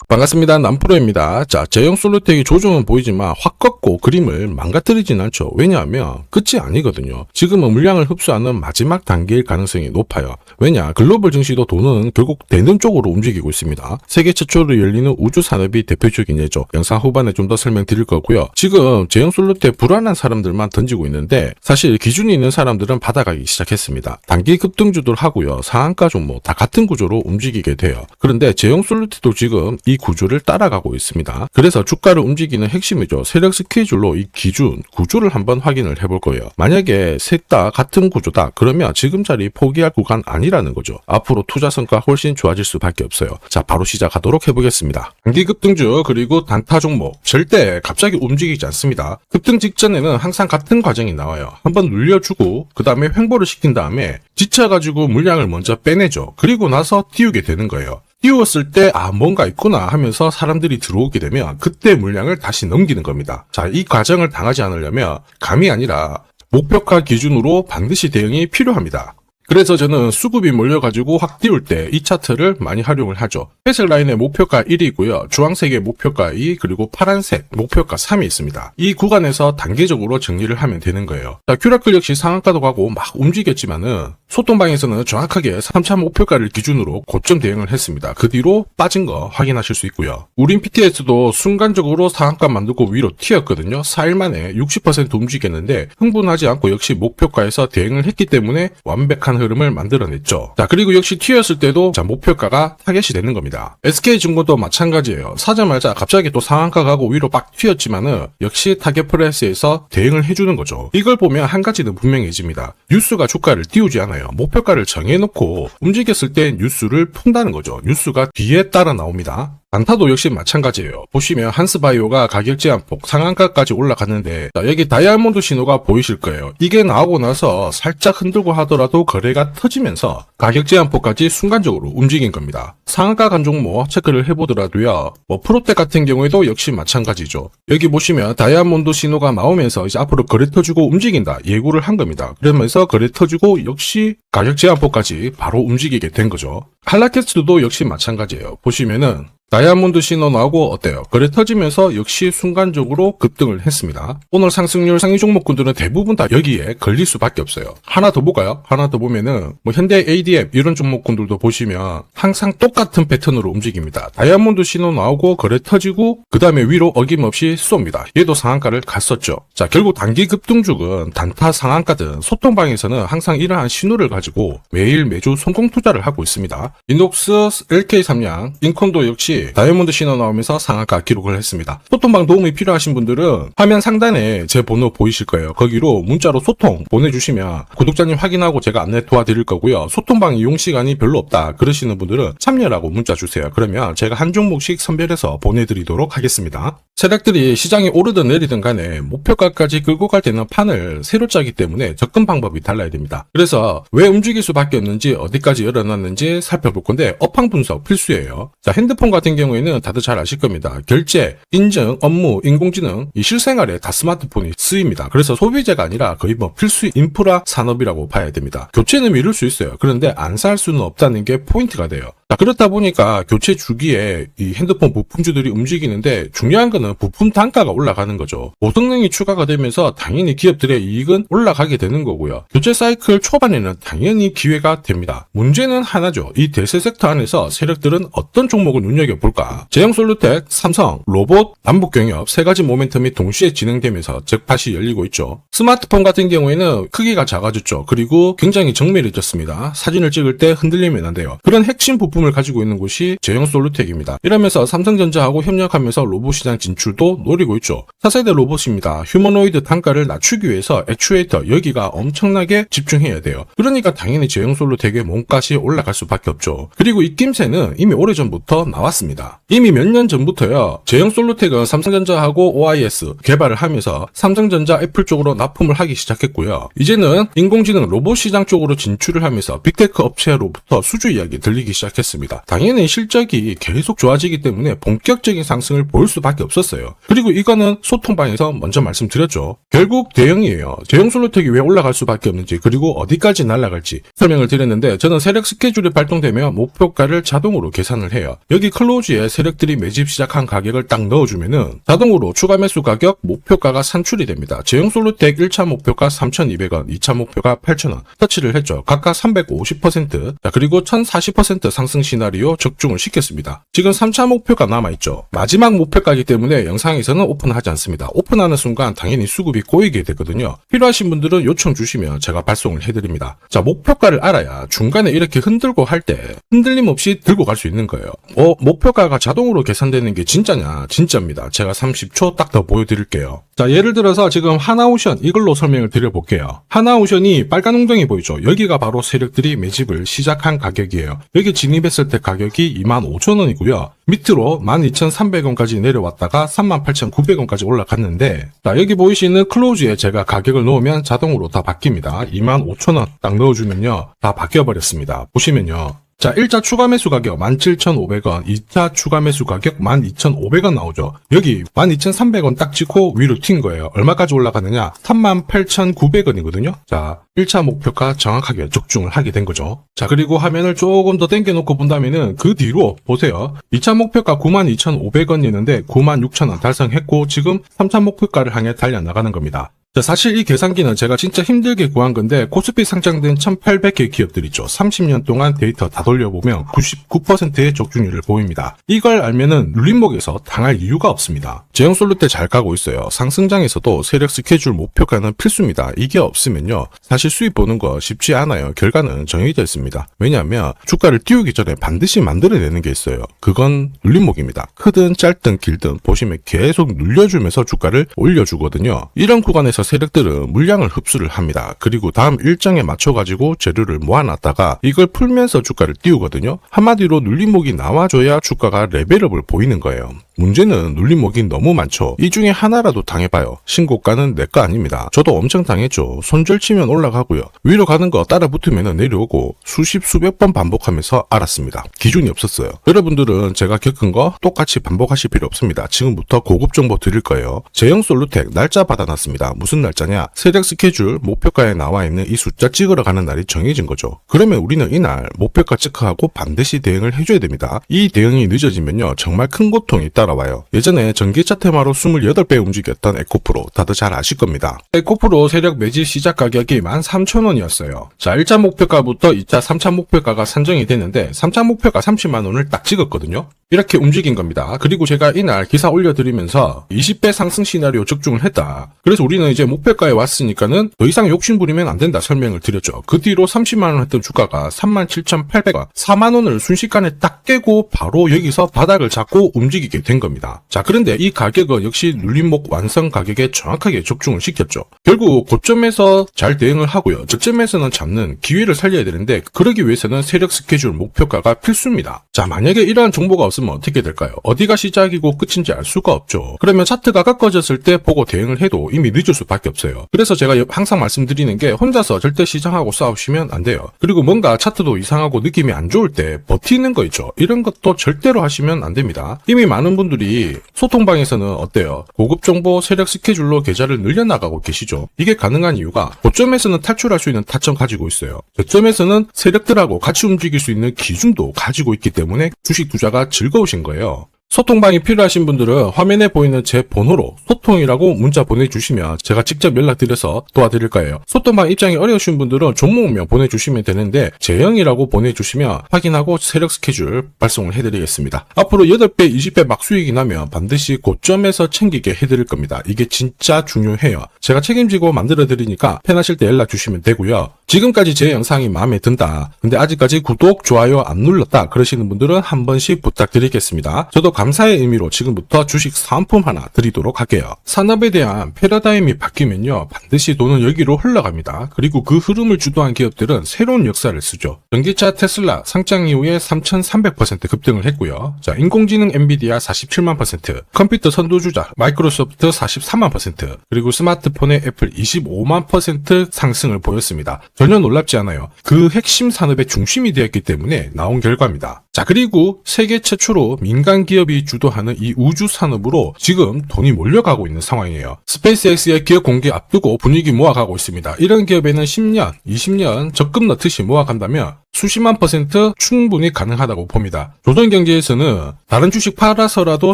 반갑습니다. 남프로입니다. 자, 제형 솔루텍이 조종은 보이지만 확 꺾고 그림을 망가뜨리진 않죠. 왜냐하면 끝이 아니거든요. 지금은 물량을 흡수하는 마지막 단계일 가능성이 높아요. 왜냐? 글로벌 증시도 돈은 결국 되는 쪽으로 움직이고 있습니다. 세계 최초로 열리는 우주 산업이 대표적인 예죠. 영상 후반에 좀 더 설명드릴 거고요. 지금 제형 솔루텍 불안한 사람들만 던지고 있는데 사실 기준이 있는 사람들은 받아가기 시작했습니다. 단기 급등주들 하고요. 상한가 종목 다 같은 구조로 움직이게 돼요. 그런데 제형 솔루텍도 지금 이 구조를 따라가고 있습니다. 그래서 주가를 움직이는 핵심이죠. 세력 스케줄로 이 기준 구조를 한번 확인을 해볼 거예요. 만약에 셋 다 같은 구조다 그러면 지금 자리 포기할 구간 아니라는 거죠. 앞으로 투자 성과 훨씬 좋아질 수밖에 없어요. 자, 바로 시작하도록 해보겠습니다. 단기 급등주 그리고 단타 종목 절대 갑자기 움직이지 않습니다. 급등 직전에는 항상 같은 과정이 나와요. 한번 눌려주고 그 다음에 횡보를 시킨 다음에 지쳐가지고 물량을 먼저 빼내죠. 그리고 나서 띄우게 되는 거예요. 띄웠을 때 뭔가 있구나 하면서 사람들이 들어오게 되면 그때 물량을 다시 넘기는 겁니다. 자, 이 과정을 당하지 않으려면 감이 아니라 목표가 기준으로 반드시 대응이 필요합니다. 그래서 저는 수급이 몰려가지고 확 띄울 때 이 차트를 많이 활용을 하죠. 회색 라인의 목표가 1이고요. 주황색의 목표가 2 그리고 파란색 목표가 3이 있습니다. 이 구간에서 단계적으로 정리를 하면 되는 거예요. 자, 큐라클 역시 상한가도 가고 막 움직였지만은 소통방에서는 정확하게 3차 목표가를 기준으로 고점 대응을 했습니다. 그 뒤로 빠진 거 확인하실 수 있고요. 우린 PTS도 순간적으로 상한가 만들고 위로 튀었거든요. 4일 만에 60% 움직였는데 흥분하지 않고 역시 목표가에서 대응을 했기 때문에 완벽한 흐름을 만들어냈죠. 자, 그리고 역시 튀었을 때도 자, 목표가가 타겟이 되는 겁니다. SK증권도 마찬가지예요. 사자마자 갑자기 또 상한가 가고 위로 막 튀었지만은 역시 타겟 프레스에서 대응을 해주는 거죠. 이걸 보면 한 가지는 분명해집니다. 뉴스가 주가를 띄우지 않아요. 목표가를 정해놓고 움직였을 때 뉴스를 푼다는 거죠. 뉴스가 뒤에 따라 나옵니다. 단타도 역시 마찬가지예요. 보시면 한스바이오가 가격 제한폭 상한가까지 올라갔는데 자, 여기 다이아몬드 신호가 보이실 거예요. 이게 나오고 나서 살짝 흔들고 하더라도 거래가 터지면서 가격 제한폭까지 순간적으로 움직인 겁니다. 상한가 간 종목 체크를 해보더라도요. 프로텍 같은 경우에도 역시 마찬가지죠. 여기 보시면 다이아몬드 신호가 나오면서 이제 앞으로 거래 터지고 움직인다 예고를 한 겁니다. 그러면서 거래 터지고 역시 가격 제한폭까지 바로 움직이게 된 거죠. 한라캐스트도 역시 마찬가지예요. 보시면은 다이아몬드 신호 나오고 어때요? 거래 터지면서 역시 순간적으로 급등을 했습니다. 오늘 상승률 상위 종목군들은 대부분 다 여기에 걸릴 수밖에 없어요. 하나 더 볼까요? 하나 더 보면은 현대 ADM 이런 종목군들도 보시면 항상 똑같은 패턴으로 움직입니다. 다이아몬드 신호 나오고 거래 터지고 그 다음에 위로 어김없이 쏩니다. 얘도 상한가를 갔었죠. 자, 결국 단기 급등주는 단타 상한가든 소통방에서는 항상 이러한 신호를 가지고 매일 매주 성공 투자를 하고 있습니다. 인녹스, LK3양, 인콘도 역시 다이아몬드 신호 나오면서 상한가 기록을 했습니다. 소통방 도움이 필요하신 분들은 화면 상단에 제 번호 보이실 거예요. 거기로 문자로 소통 보내주시면 구독자님 확인하고 제가 안내 도와드릴 거고요. 소통방 이용 시간이 별로 없다 그러시는 분들은 참여라고 문자 주세요. 그러면 제가 한 종목씩 선별해서 보내드리도록 하겠습니다. 세력들이 시장이 오르든 내리든 간에 목표가까지 끌고 갈 때는 판을 새로 짜기 때문에 접근 방법이 달라야 됩니다. 그래서 왜 움직일 수밖에 없는지 어디까지 열어놨는지 살펴볼 건데 업황 분석 필수예요. 자, 핸드폰 같은 경우에는 다들 잘 아실 겁니다. 결제, 인증, 업무, 인공지능 이 실생활에 다 스마트폰이 쓰입니다. 그래서 소비재가 아니라 거의 필수 인프라 산업이라고 봐야 됩니다. 교체는 미룰 수 있어요. 그런데 안 살 수는 없다는 게 포인트가 돼요. 자, 그렇다 보니까 교체 주기에 이 핸드폰 부품주들이 움직이는데 중요한 거는 부품 단가가 올라가는 거죠. 고성능이 추가가 되면서 당연히 기업들의 이익은 올라가게 되는 거고요. 교체 사이클 초반에는 당연히 기회가 됩니다. 문제는 하나죠. 이 대세 섹터 안에서 세력들은 어떤 종목을 눈여겨볼까? 제형 솔루텍, 삼성, 로봇, 남북경협 세 가지 모멘텀이 동시에 진행되면서 적팟이 열리고 있죠. 스마트폰 같은 경우에는 크기가 작아졌죠. 그리고 굉장히 정밀해졌습니다. 사진을 찍을 때 흔들리면 안 돼요. 그런 핵심 부품을 가지고 있는 곳이 제형 솔루텍입니다. 이러면서 삼성전자하고 협력하면서 로봇 시장 진출도 노리고 있죠. 4세대 로봇입니다. 휴머노이드 단가를 낮추기 위해서 액추에이터 여기가 엄청나게 집중해야 돼요. 그러니까 당연히 제형 솔루텍의 몸값이 올라갈 수밖에 없죠. 그리고 이 낌새는 이미 오래전부터 나왔습니다. 이미 몇 년 전부터요. 제형 솔루텍은 삼성전자하고 OIS 개발을 하면서 삼성전자 애플 쪽으로 납품을 하기 시작했고요. 이제는 인공지능 로봇 시장 쪽으로 진출을 하면서 빅테크 업체로부터 수주 이야기 들리기 시작했습니다. 했습니다. 당연히 실적이 계속 좋아지기 때문에 본격적인 상승을 보일 수밖에 없었어요. 그리고 이거는 소통방에서 먼저 말씀드렸죠. 결국 대형이에요. 대형 솔루텍이 왜 올라갈 수밖에 없는지, 그리고 어디까지 날아갈지 설명을 드렸는데, 저는 세력 스케줄이 발동되면 목표가를 자동으로 계산을 해요. 여기 클로즈에 세력들이 매집 시작한 가격을 딱 넣어주면은 자동으로 추가 매수 가격 목표가가 산출이 됩니다. 제형 솔루텍 1차 목표가 3,200원, 2차 목표가 8,000원 터치를 했죠. 각각 350%, 자, 그리고 1,040% 상승 시나리오 적중을 시켰습니다. 지금 3차 목표가 남아있죠. 마지막 목표가이기 때문에 영상에서는 오픈하지 않습니다. 오픈하는 순간 당연히 수급이 꼬이게 되거든요. 필요하신 분들은 요청 주시면 제가 발송을 해드립니다. 자, 목표가를 알아야 중간에 이렇게 흔들고 할 때 흔들림 없이 들고 갈 수 있는 거예요. 목표가가 자동으로 계산되는 게 진짜냐? 진짜입니다. 제가 30초 딱 더 보여드릴게요. 자, 예를 들어서 지금 하나오션 이걸로 설명을 드려볼게요. 하나오션이 빨간 웅덩이 보이죠? 여기가 바로 세력들이 매집을 시작한 가격이에요. 여기 진입했을 때 가격이 25,000원이고요. 밑으로 12,300원까지 내려왔다가 38,900원까지 올라갔는데, 자, 여기 보이시는 클로즈에 제가 가격을 넣으면 자동으로 다 바뀝니다. 25,000원 딱 넣어주면요, 다 바뀌어버렸습니다. 보시면요. 자, 1차 추가 매수 가격 17,500원, 2차 추가 매수 가격 12,500원 나오죠. 여기 12,300원 딱 찍고 위로 튄 거예요. 얼마까지 올라가느냐? 38,900원이거든요. 자, 1차 목표가 정확하게 적중을 하게 된 거죠. 자, 그리고 화면을 조금 더 당겨놓고 본다면은 그 뒤로 보세요. 2차 목표가 92,500원이었는데 96,000원 달성했고 지금 3차 목표가를 향해 달려나가는 겁니다. 자, 사실 이 계산기는 제가 진짜 힘들게 구한 건데 코스피 상장된 1800개 기업들 있죠. 30년 동안 데이터 다 돌려보면 99%의 적중률을 보입니다. 이걸 알면은 눌림목에서 당할 이유가 없습니다. 제형 솔루텍 잘 가고 있어요. 상승장에서도 세력 스케줄 목표가는 필수입니다. 이게 없으면요, 사실 수익 보는 거 쉽지 않아요. 결과는 정해져 있습니다. 왜냐하면 주가를 띄우기 전에 반드시 만들어내는 게 있어요. 그건 눌림목입니다. 크든 짧든 길든 보시면 계속 눌려주면서 주가를 올려주거든요. 이런 구간에서 세력들은 물량을 흡수를 합니다. 그리고 다음 일정에 맞춰가지고 재료를 모아놨다가 이걸 풀면서 주가를 띄우거든요. 한마디로 눌림목이 나와줘야 주가가 레벨업을 보이는 거예요. 문제는 눌림목이 너무 많죠. 이 중에 하나라도 당해봐요. 신고가는 내 거 아닙니다. 저도 엄청 당했죠. 손절치면 올라가고요. 위로 가는 거 따라 붙으면 내려오고 수백 번 반복하면서 알았습니다. 기준이 없었어요. 여러분들은 제가 겪은 거 똑같이 반복하실 필요 없습니다. 지금부터 고급 정보 드릴 거예요. 제형 솔루텍 날짜 받아놨습니다. 무슨 날짜냐? 세력 스케줄 목표가에 나와 있는 이 숫자 찍으러 가는 날이 정해진 거죠. 그러면 우리는 이날 목표가 체크하고 반드시 대응을 해줘야 됩니다. 이 대응이 늦어지면요, 정말 큰 고통이 따라와요. 예전에 전기차 테마로 28배 움직였던 에코프로 다들 잘 아실 겁니다. 에코프로 세력 매집 시작 가격이 13,000원이었어요. 자, 1차 목표가부터 2차, 3차 목표가가 산정이 됐는데 3차 목표가 30만원을 딱 찍었거든요. 이렇게 움직인 겁니다. 그리고 제가 이날 기사 올려드리면서 20배 상승 시나리오 적중을 했다. 그래서 우리는 이제 목표가에 왔으니까는 더 이상 욕심부리면 안 된다 설명을 드렸죠. 그 뒤로 30만원 했던 주가가 37,800원, 4만원을 순식간에 딱 깨고 바로 여기서 바닥을 잡고 움직이게 된 겁니다. 자, 그런데 이 가격은 역시 눌림목 완성 가격에 정확하게 적중을 시켰죠. 결국 고점에서 잘 대응을 하고요. 저점에서는 잡는 기회를 살려야 되는데 그러기 위해서는 세력 스케줄 목표가가 필수입니다. 자, 만약에 이러한 정보가 없으면 어떻게 될까요? 어디가 시작이고 끝인지 알 수가 없죠. 그러면 차트가 가까워졌을 때 보고 대응을 해도 이미 늦을 수밖에 없어요. 그래서 제가 항상 말씀드리는 게 혼자서 절대 시장하고 싸우시면 안 돼요. 그리고 뭔가 차트도 이상하고 느낌이 안 좋을 때 버티는 거 있죠. 이런 것도 절대로 하시면 안 됩니다. 이미 많은 분들이 소통방에서는 어때요? 고급 정보 세력 스케줄로 계좌를 늘려나가고 계시죠. 이게 가능한 이유가 고점에서는 탈출할 수 있는 타점 가지고 있어요. 저점에서는 세력들하고 같이 움직일 수 있는 기준도 가지고 있기 때문에 주식 투자가 즐거우신 거예요. 소통방이 필요하신 분들은 화면에 보이는 제 번호로 소통이라고 문자 보내주시면 제가 직접 연락드려서 도와드릴 거예요. 소통방 입장이 어려우신 분들은 종목명 보내주시면 되는데 제형이라고 보내주시면 확인하고 세력 스케줄 발송을 해드리겠습니다. 앞으로 8배, 20배 막 수익이 나면 반드시 고점에서 챙기게 해드릴 겁니다. 이게 진짜 중요해요. 제가 책임지고 만들어드리니까 편하실 때 연락주시면 되고요. 지금까지 제 영상이 마음에 든다. 근데 아직까지 구독, 좋아요 안 눌렀다. 그러시는 분들은 한 번씩 부탁드리겠습니다. 저도 감사의 의미로 지금부터 주식 사은품 하나 드리도록 할게요. 산업에 대한 패러다임이 바뀌면요, 반드시 돈은 여기로 흘러갑니다. 그리고 그 흐름을 주도한 기업들은 새로운 역사를 쓰죠. 전기차 테슬라 상장 이후에 3,300% 급등을 했고요. 자, 인공지능 엔비디아 47만 %, 컴퓨터 선두주자 마이크로소프트 43만 %, 그리고 스마트폰의 애플 25만 % 상승을 보였습니다. 전혀 놀랍지 않아요. 그 핵심 산업의 중심이 되었기 때문에 나온 결과입니다. 자, 그리고 세계 최초로 민간 기업이 주도하는 이 우주 산업으로 지금 돈이 몰려가고 있는 상황이에요. 스페이스X의 기업 공개 앞두고 분위기 모아가고 있습니다. 이런 기업에는 10년, 20년 적금 넣듯이 모아간다면 수십만 % 충분히 가능하다고 봅니다. 조선경제에서는 다른 주식 팔아서라도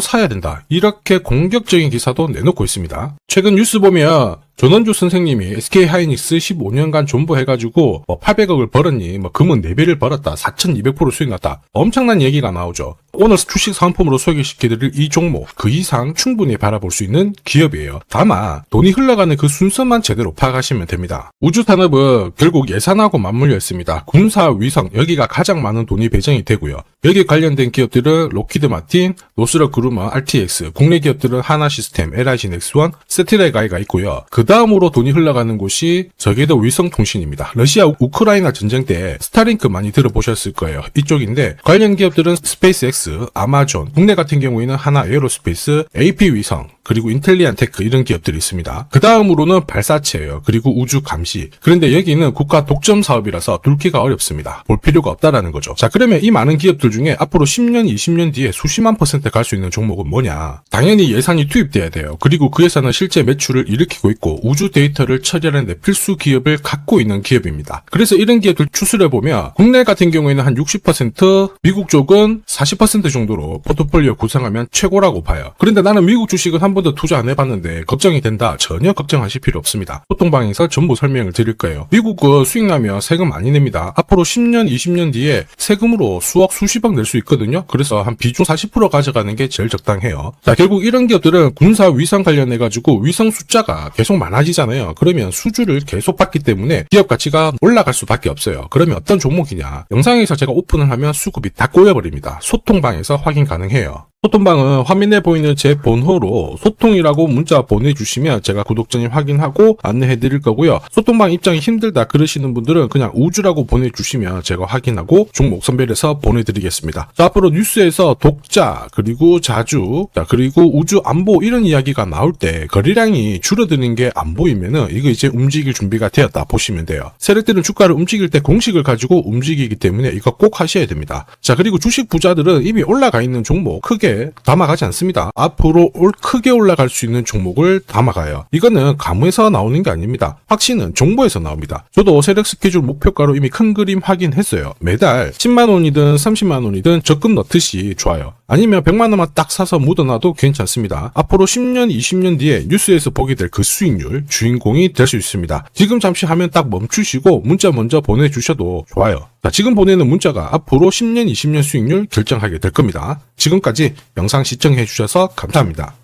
사야 된다, 이렇게 공격적인 기사도 내놓고 있습니다. 최근 뉴스 보면 전원주 선생님이 SK하이닉스 15년간 존버해가지고 800억을 벌었니, 금은 4배를 벌었다, 4200% 수익 났다, 엄청난 얘기가 나오죠. 오늘 주식 사은품으로 소개시켜드릴 이 종목, 그 이상 충분히 바라볼 수 있는 기업이에요. 다만 돈이 흘러가는 그 순서만 제대로 파악하시면 됩니다. 우주산업은 결국 예산하고 맞물려 있습니다. 군사, 위성, 여기가 가장 많은 돈이 배정이 되고요. 여기 관련된 기업들은 로키드 마틴, 노스럽 그루머, RTX, 국내 기업들은 하나시스템, LIG 넥스원, 세티라이가 있고요. 그 다음으로 돈이 흘러가는 곳이 저궤도 위성통신입니다. 러시아 우크라이나 전쟁 때 스타링크 많이 들어보셨을 거예요. 이쪽인데 관련 기업들은 스페이스X, 아마존, 국내 같은 경우에는 하나 에어로스페이스, AP위성, 그리고 인텔리안테크, 이런 기업들이 있습니다. 그 다음으로는 발사체예요. 그리고 우주 감시. 그런데 여기는 국가 독점 사업이라서 둘기가 어렵습니다. 볼 필요가 없다라는 거죠. 자, 그러면 이 많은 기업들 중에 앞으로 10년, 20년 뒤에 수십만 % 갈 수 있는 종목은 뭐냐? 당연히 예산이 투입돼야 돼요. 그리고 그 예산은 실제 매출을 일으키고 있고 우주 데이터를 처리하는 데 필수 기업을 갖고 있는 기업입니다. 그래서 이런 기업들 추스려보면 국내 같은 경우에는 한 60%, 미국 쪽은 40% 정도로 포트폴리오 구성하면 최고라고 봐요. 그런데 나는 미국 주식은 한 번도 투자 안 해봤는데 걱정이 된다. 전혀 걱정하실 필요 없습니다. 소통방에서 전부 설명을 드릴 거예요. 미국은 수익 나면 세금 많이 냅니다. 앞으로 10년, 20년 뒤에 세금으로 수억, 수십억 낼 수 있거든요. 그래서 한 비중 40% 가져가는 게 제일 적당해요. 자, 결국 이런 기업들은 군사 위성 관련해가지고 위성 숫자가 계속 많아지잖아요. 그러면 수주를 계속 받기 때문에 기업 가치가 올라갈 수밖에 없어요. 그러면 어떤 종목이냐? 영상에서 제가 오픈을 하면 수급이 다 꼬여버립니다. 소통방에서 확인 가능해요. 소통방은 화면에 보이는 제 번호로 소통이라고 문자 보내주시면 제가 구독자님 확인하고 안내해 드릴 거고요. 소통방 입장이 힘들다 그러시는 분들은 그냥 우주라고 보내주시면 제가 확인하고 종목 선별해서 보내드리겠습니다. 자, 앞으로 뉴스에서 독자, 그리고 자주, 자, 그리고 우주 안보, 이런 이야기가 나올 때 거래량이 줄어드는 게 안 보이면은 이거 이제 움직일 준비가 되었다 보시면 돼요. 세력들은 주가를 움직일 때 공식을 가지고 움직이기 때문에 이거 꼭 하셔야 됩니다. 자, 그리고 주식 부자들은 이미 올라가 있는 종목 크게 담아가지 않습니다. 앞으로 크게 올라갈 수 있는 종목을 담아가요. 이거는 감에서 나오는 게 아닙니다. 확신은 정보에서 나옵니다. 저도 세력 스케줄 목표가로 이미 큰 그림 확인했어요. 매달 10만 원이든 30만 원이든 적금 넣듯이 좋아요. 아니면 100만 원만 딱 사서 묻어놔도 괜찮습니다. 앞으로 10년, 20년 뒤에 뉴스에서 보게 될 그 수익률 주인공이 될 수 있습니다. 지금 잠시 화면 딱 멈추시고 문자 먼저 보내주셔도 좋아요. 자, 지금 보내는 문자가 앞으로 10년, 20년 수익률 결정하게 될 겁니다. 지금까지 영상 시청해 주셔서 감사합니다.